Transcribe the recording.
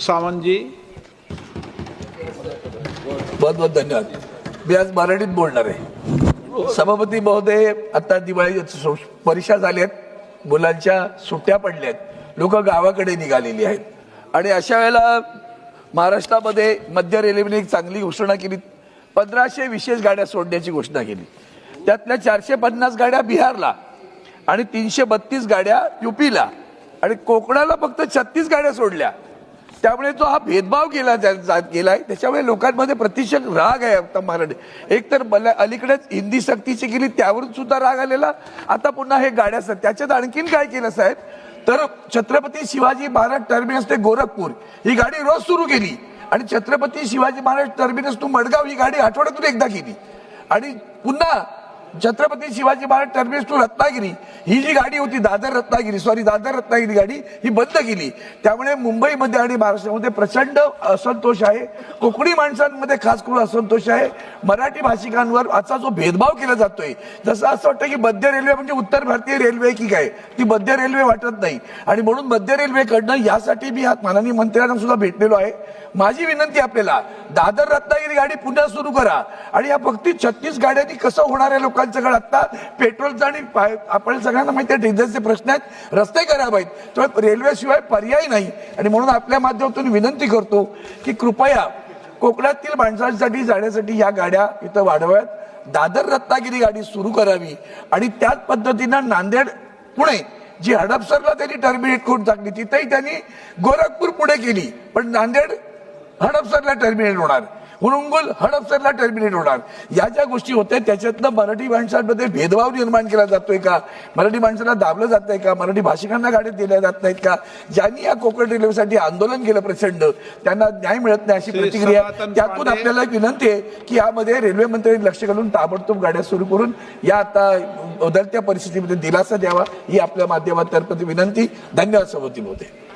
सावंत जी, बहुत बहुत धन्यवाद। मी आज मराठीत बोलणार आहे। सभापती महोदय, आता दिवाळी परीक्षा झाल्यात, मुलांच्या सुट्ट्या पडल्यात, लोक गावाकडे निघालेली आहेत आणि अशा वेळेला महाराष्ट्रामध्ये मध्य रेल्वेने एक चांगली घोषणा केली। 1500 विशेष गाड्या सोडण्याची घोषणा केली। त्यातल्या 450 गाड्या बिहारला आणि 332 गाड्या यूपीला आणि कोकणाला फक्त 36 गाड्या सोडल्या। त्यामुळे तो हा भेदभाव केला गेलाय। त्याच्यामुळे लोकांमध्ये प्रतिशत राग आहे। आता मराठी एक तर अलीकडेच हिंदी सक्तीची केली, त्यावरून सुद्धा राग आलेला। आता पुन्हा हे गाड्या त्याच्यात आणखीन काय केलं साहेब, तर छत्रपती शिवाजी महाराज टर्मिनस ते गोरखपूर ही गाडी रोज सुरू केली आणि छत्रपती शिवाजी महाराज टर्मिनस टू मडगाव ही गाडी आठवड्यातून एकदा केली आणि पुन्हा छत्रपती शिवाजी महाराज टर्मिनस टू रत्नागिरी ही जी गाडी होती दादर रत्नागिरी गाडी ही बंद केली। त्यामुळे मुंबईमध्ये आणि महाराष्ट्रामध्ये प्रचंड असंतोष आहे। कोकणी माणसांमध्ये खास करून असंतोष आहे। मराठी भाषिकांवर आजचा जो भेदभाव केला जातोय, जसं असं वाटतं की मध्य रेल्वे म्हणजे उत्तर भारतीय रेल्वे की काय, ती मध्य रेल्वे वाटत नाही आणि म्हणून मध्य रेल्वेकडनं यासाठी मी माननीय मंत्र्यांना सुद्धा भेटलेलो आहे। माझी विनंती आपल्याला, दादर रत्नागिरी गाडी पुन्हा सुरू करा आणि या फक्त 36 गाड्यांनी कसं होणार आहे लोकांच्याकडे। आता पेट्रोलचा आणि आपण सगळ्यांना माहिती आहे डिझेलचे प्रश्न आहेत, रस्ते खराब आहेत, तर रेल्वेशिवाय पर्याय नाही आणि म्हणून आपल्या माध्यमातून विनंती करतो की कृपया कोकणातील माणसांसाठी जाण्यासाठी या गाड्या इथं वाढवाव्यात। दादर रत्नागिरी गाडी सुरू करावी आणि त्याच पद्धतीनं नांदेड पुणे जी हडपसरला त्यांनी टर्मिनेट करून टाकली, तिथेही त्यांनी गोरखपूर पुढे केली, पण नांदेड हडपसरला टर्मिनेट होणार, हुनंगुल हडपसरला टर्मिनेट होणार। या ज्या गोष्टी होत्या त्याच्यातनं मराठी माणसांमध्ये भेदभाव निर्माण केला जातोय का, मराठी माणसाला दाबलं जात आहे का, मराठी भाषिकांना गाड्या दिल्या जात नाहीत का, ज्यांनी या कोकण रेल्वेसाठी आंदोलन केलं प्रचंड त्यांना न्याय मिळत नाही अशी प्रतिक्रिया। त्यातून आपल्याला विनंती आहे की यामध्ये रेल्वे मंत्र्यांनी लक्ष घालून ताबडतोब गाड्या सुरू करून या आता बदलत्या परिस्थितीमध्ये दिलासा द्यावा, ही आपल्या माध्यमातर्फे विनंती। धन्यवाद सभापती महोदय।